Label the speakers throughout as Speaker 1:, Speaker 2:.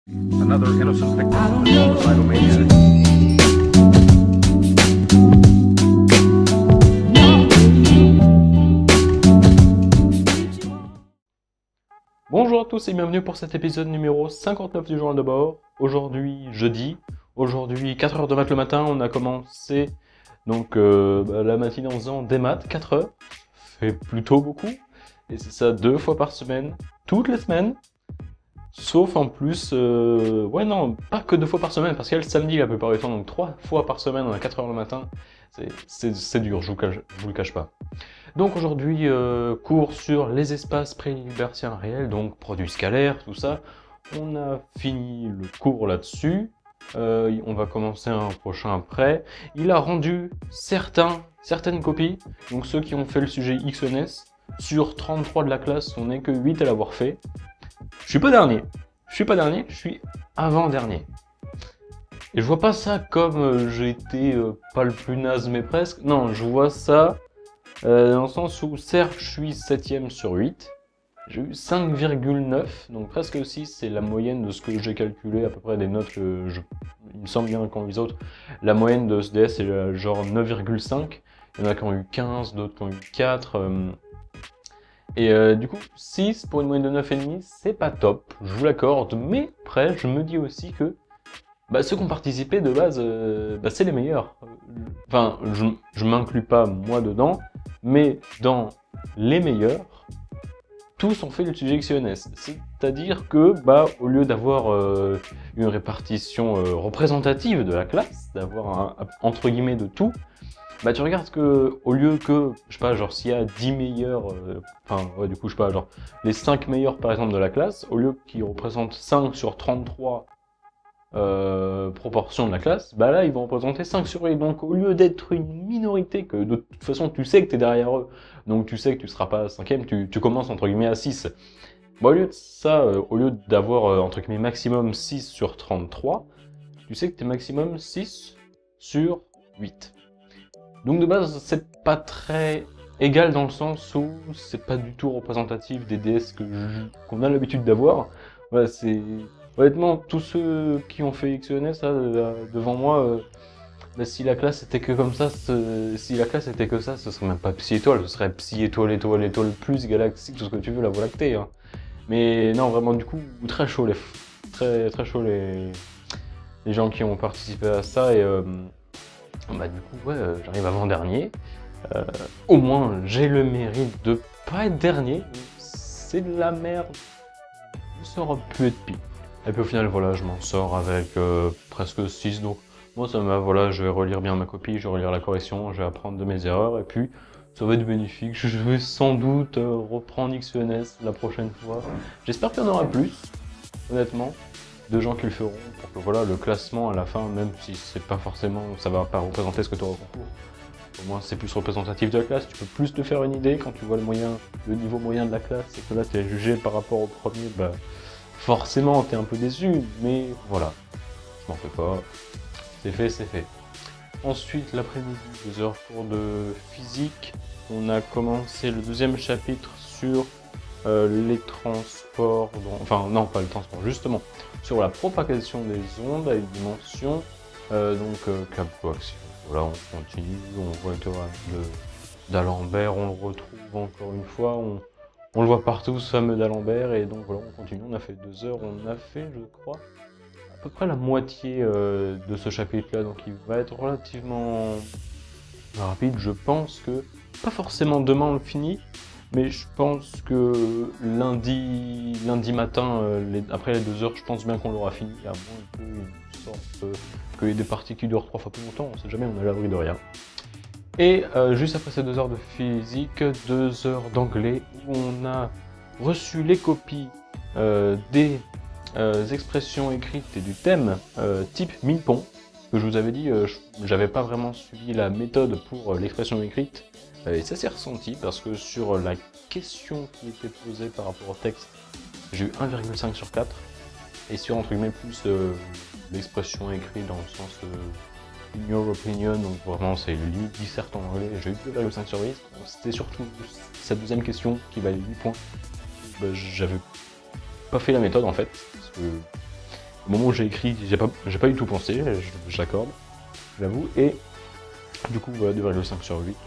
Speaker 1: Another innocent victim of a homicidal maniac.
Speaker 2: Bonjour à tous et bienvenue pour cet épisode numéro 59 du journal de bord. Aujourd'hui, jeudi, 4h de maths le matin, on a commencé donc la matinée en faisant des maths, 4 heures, fait plutôt beaucoup, et c'est ça 2 fois par semaine, toutes les semaines, sauf en plus, ouais non, pas que 2 fois par semaine, parce qu'il y a le samedi la plupart du temps, donc 3 fois par semaine, on a 4 heures le matin, c'est dur, je vous le cache pas. Donc aujourd'hui, cours sur les espaces pré-hilbertiens réels, donc produits scalaires, tout ça. On a fini le cours là-dessus. On va commencer un prochain après. Il a rendu certaines copies, donc ceux qui ont fait le sujet XNS. Sur 33 de la classe, on n'est que 8 à l'avoir fait. Je suis pas dernier, je suis avant-dernier. Et je vois pas ça comme j'ai été pas le plus naze mais presque. Non, je vois ça dans le sens où, certes, je suis 7ème sur 8, j'ai eu 5,9, donc presque 6, c'est la moyenne de ce que j'ai calculé, à peu près des notes que il me semble bien qu'ont eu les autres. La moyenne de ce DS est genre 9,5, il y en a qui ont eu 15, d'autres qui ont eu 4, du coup, 6 pour une moyenne de 9,5, c'est pas top, je vous l'accorde, mais après, je me dis aussi que ceux qui ont participé de base, c'est les meilleurs. Enfin, je m'inclus pas moi dedans, mais dans les meilleurs, tous ont fait le sujet XNS. C'est-à-dire que, au lieu d'avoir une répartition représentative de la classe, d'avoir entre guillemets de tout, tu regardes que, au lieu que, je sais pas, genre s'il y a 10 meilleurs, du coup, je sais pas, genre les 5 meilleurs par exemple de la classe, au lieu qu'ils représentent 5 sur 33 proportion de la classe, là ils vont représenter 5 sur 8, donc au lieu d'être une minorité, que de toute façon tu sais que tu es derrière eux, donc tu sais que tu seras pas 5ème, tu commences entre guillemets à 6. Au lieu de ça, au lieu d'avoir entre guillemets maximum 6 sur 33, tu sais que tu es maximum 6 sur 8. Donc de base c'est pas très égal dans le sens où c'est pas du tout représentatif des DS qu'on a l'habitude d'avoir. Voilà, c'est... Honnêtement, tous ceux qui ont fait XENS là, devant moi, si la classe était que comme ça, si la classe était que ça, ce serait même pas Psy étoile, ce serait Psy étoile, étoile plus, galaxie, tout ce que tu veux, la Voie lactée. Hein. Mais non, vraiment, du coup, très chaud très chaud les gens qui ont participé à ça et du coup, ouais, j'arrive avant-dernier. Au moins, j'ai le mérite de pas être dernier. C'est de la merde. Ça aurait pu être pire. Et puis au final, voilà, je m'en sors avec presque 6, donc moi ça m'a, voilà, je vais relire bien ma copie, je vais relire la correction, je vais apprendre de mes erreurs, et puis ça va être bénéfique, je vais sans doute reprendre XENS la prochaine fois. J'espère qu'il y en aura plus, honnêtement, de gens qui le feront, pour que voilà, le classement à la fin, même si c'est pas forcément, ça va pas représenter ce que tu auras au concours, au moins c'est plus représentatif de la classe, tu peux plus te faire une idée quand tu vois le niveau moyen de la classe, et que là tu es jugé par rapport au premier, forcément, t'es un peu déçu, mais voilà, je m'en fais pas, c'est fait, c'est fait. Ensuite, l'après-midi, 2 heures cours de physique, on a commencé le deuxième chapitre sur les transports, enfin non, pas le transport, justement, sur la propagation des ondes à une dimension, câble coaxial. Voilà, on continue, on voit le théorème d'Alembert, on le retrouve encore une fois, on le voit partout, ce fameux d'Alembert, et donc voilà, on continue, on a fait 2 heures, on a fait, je crois, à peu près la moitié de ce chapitre-là, donc il va être relativement rapide. Je pense que, pas forcément demain on le finit, mais je pense que lundi matin, après les 2 heures, je pense bien qu'on l'aura fini, à moins qu'il y ait des parties qui durent 3 fois plus longtemps, on sait jamais, on est à l'abri de rien. Et juste après ces 2 heures de physique, 2 heures d'anglais, où on a reçu les copies des expressions écrites et du thème type mille-ponts, que je vous avais dit, j'avais pas vraiment suivi la méthode pour l'expression écrite, et ça s'est ressenti, parce que sur la question qui était posée par rapport au texte, j'ai eu 1,5 sur 4, et sur entre guillemets plus l'expression écrite dans le sens... in your opinion, donc vraiment c'est limite dissert en anglais, j'ai eu 2,5 sur 8, c'était surtout cette deuxième question qui valait 8 points. J'avais pas fait la méthode en fait, parce que Au moment où j'ai écrit, j'ai pas du tout pensé, je l'accorde, j'avoue, et du coup, voilà, 2,5 sur 8.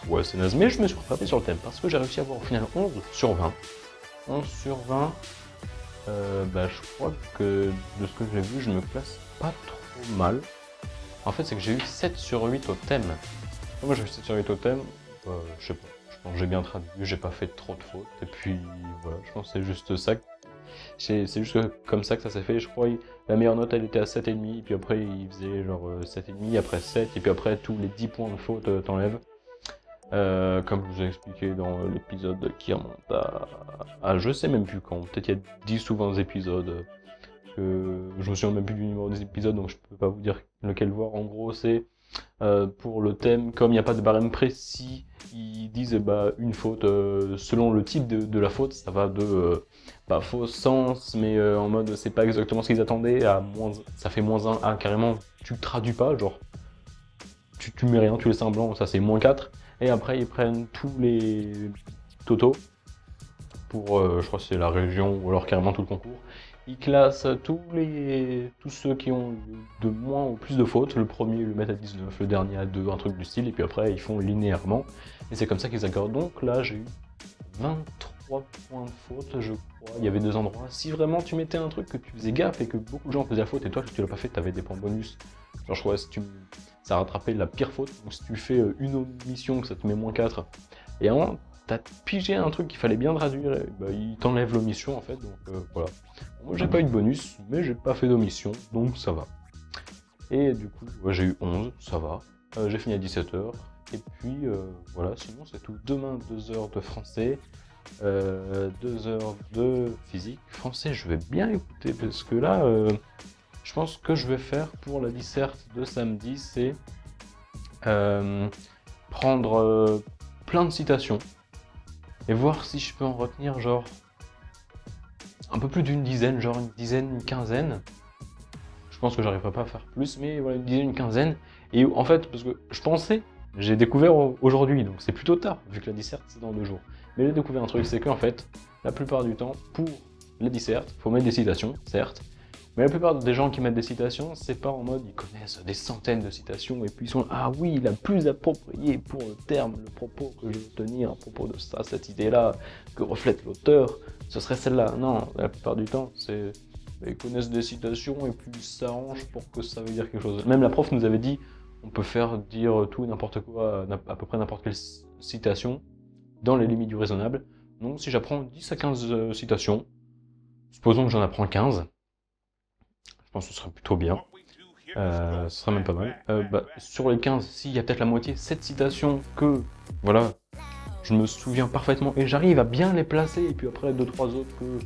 Speaker 2: Ouais, c'est naze, mais je me suis rattrapé sur le thème, parce que j'ai réussi à avoir au final 11 sur 20. 11 sur 20, bah, je crois que de ce que j'ai vu, je me classe pas trop mal. En fait, c'est que j'ai eu 7 sur 8 au thème. Moi, j'ai eu 7 sur 8 au thème, je sais pas, je pense que j'ai bien traduit, j'ai pas fait trop de fautes, et puis voilà, je pense que c'est juste ça. C'est juste comme ça que ça s'est fait, je crois. La meilleure note, elle était à 7,5, et puis après, il faisait genre 7,5, après 7, et puis après, tous les 10 points de faute t'enlèvent. Comme je vous ai expliqué dans l'épisode qui remonte à je sais même plus quand, peut-être il y a 10 ou 20 épisodes, que je me souviens même plus du numéro des épisodes, donc je peux pas vous dire lequel voir. En gros, c'est pour le thème, comme il n'y a pas de barème précis, ils disent bah, une faute selon le type de la faute, ça va de faux sens, mais en mode c'est pas exactement ce qu'ils attendaient, à moins, ça fait -1, à carrément tu traduis pas, genre tu mets rien, tu laisses un blanc, ça c'est -4, et après ils prennent tous les totaux pour, je crois que c'est la région ou alors carrément tout le concours. Ils classent tous ceux qui ont de moins ou plus de fautes. Le premier, ils le mettent à 19, le dernier à 2, un truc du style, et puis après ils font linéairement. Et c'est comme ça qu'ils accordent. Donc là, j'ai eu 23 points de faute, je crois. Il y avait 2 endroits. Si vraiment tu mettais un truc que tu faisais gaffe et que beaucoup de gens faisaient la faute, et toi que tu l'as pas fait, tu avais des points bonus. Genre je crois si ça a rattrapé la pire faute. Donc si tu fais une omission, ça te met -4. Et vraiment, t'as pigé un truc qu'il fallait bien traduire, et bah, il t'enlève l'omission en fait, donc voilà. Moi j'ai pas eu de bonus, mais j'ai pas fait d'omission, donc ça va. Et du coup, ouais, j'ai eu 11, ça va. J'ai fini à 17h, et puis voilà, sinon c'est tout. Demain, 2 heures de français, 2 heures de physique. Français, je vais bien écouter, parce que là, je pense que je vais faire pour la disserte de samedi, c'est prendre plein de citations, et voir si je peux en retenir genre un peu plus d'une dizaine, genre une dizaine, une quinzaine. Je pense que j'arriverai pas à faire plus, mais voilà, une dizaine, une quinzaine. Et en fait, parce que je pensais, j'ai découvert aujourd'hui, donc c'est plutôt tard, vu que la disserte c'est dans 2 jours. Mais j'ai découvert un truc, c'est qu'en fait, la plupart du temps, pour la disserte, faut mettre des citations, certes, mais la plupart des gens qui mettent des citations, c'est pas en mode ils connaissent des centaines de citations et puis ils sont ah oui, la plus appropriée pour le terme, le propos que je veux tenir à propos de ça, cette idée-là, que reflète l'auteur, ce serait celle-là. Non, la plupart du temps, c'est ils connaissent des citations et puis ils s'arrangent pour que ça veut dire quelque chose. Même la prof nous avait dit on peut faire dire tout et n'importe quoi, à peu près n'importe quelle citation, dans les limites du raisonnable. Donc si j'apprends 10 à 15 citations, supposons que j'en apprends 15, je pense que ce serait plutôt bien. Ce serait même pas mal. Sur les 15, s'il y a peut-être la moitié, 7 citations que, voilà, je me souviens parfaitement et j'arrive à bien les placer, et puis après 2-3 autres que,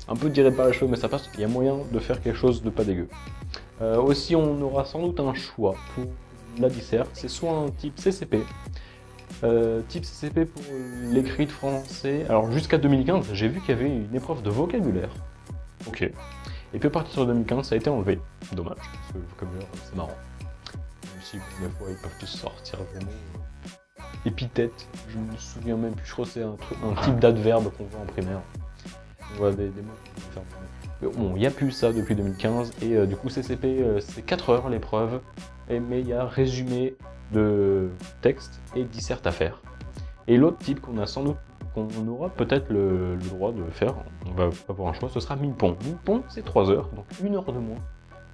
Speaker 2: un peu tiré par la cheveux, mais ça passe, il y a moyen de faire quelque chose de pas dégueu. Aussi, on aura sans doute un choix pour la disserte, c'est soit un type CCP, type CCP pour l'écrit de français. Alors jusqu'à 2015, j'ai vu qu'il y avait une épreuve de vocabulaire. Ok. Et puis à partir de 2015, ça a été enlevé. Dommage, parce que le vocabulaire, c'est marrant. Même si, pour des fois, ils peuvent tous sortir des mots épithètes, je me souviens même plus, je crois que c'est un type d'adverbe qu'on voit en primaire. On voit des mots. Mais bon, il n'y a plus ça depuis 2015, et du coup, CCP, c'est 4 heures l'épreuve, mais il y a résumé de texte et disserte à faire. Et l'autre type qu'on a sans doute, qu'on aura peut-être le droit de faire, on va avoir un choix, ce sera 1000 ponts. 1000 ponts, c'est 3 heures, donc 1 heure de moins,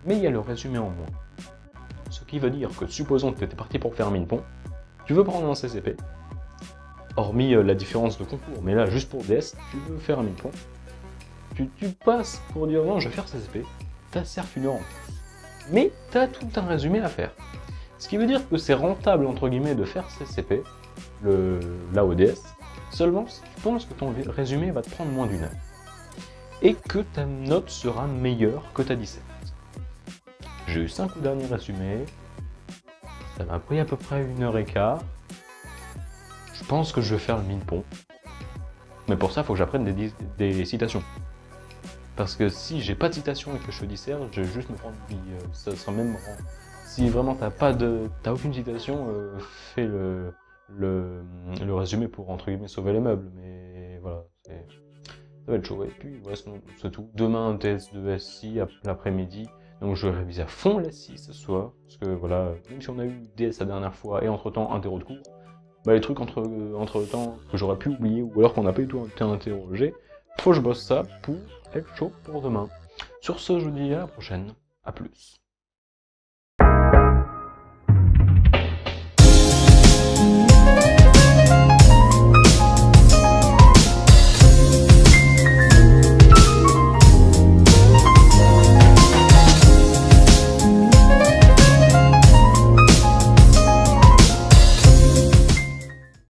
Speaker 2: mais il y a le résumé en moins. Ce qui veut dire que, supposons que tu étais parti pour faire 1000 ponts, tu veux prendre un CCP, hormis la différence de concours, mais là, juste pour DS, tu veux faire un 1000 ponts, tu passes pour dire non, je vais faire CCP, t'as certes 1 heure en plus, mais t'as tout un résumé à faire. Ce qui veut dire que c'est rentable, entre guillemets, de faire CCP, la ODS, seulement si tu penses que ton résumé va te prendre moins d'1 heure. Et que ta note sera meilleure que ta disserte. J'ai eu 5 derniers résumés, ça m'a pris à peu près 1h15. Je pense que je vais faire le 1000 ponts. Mais pour ça, il faut que j'apprenne des citations. Parce que si j'ai pas de citation et que je disserte, je vais juste me prendre une bille. Ça sera même marrant. Si vraiment t'as aucune citation, fais le résumé pour, entre guillemets, sauver les meubles. Mais voilà, Ça va être chaud. Et puis, ouais, sinon, c'est tout. Demain, un test de SI l'après-midi. Donc, je vais réviser à fond la 6 ce soir. Parce que, voilà, même si on a eu DS la dernière fois et entre-temps, interro de cours, bah, les trucs entre-temps que j'aurais pu oublier ou alors qu'on n'a pas du tout été interrogé, faut que je bosse ça pour être chaud pour demain. Sur ce, je vous dis à la prochaine. À plus.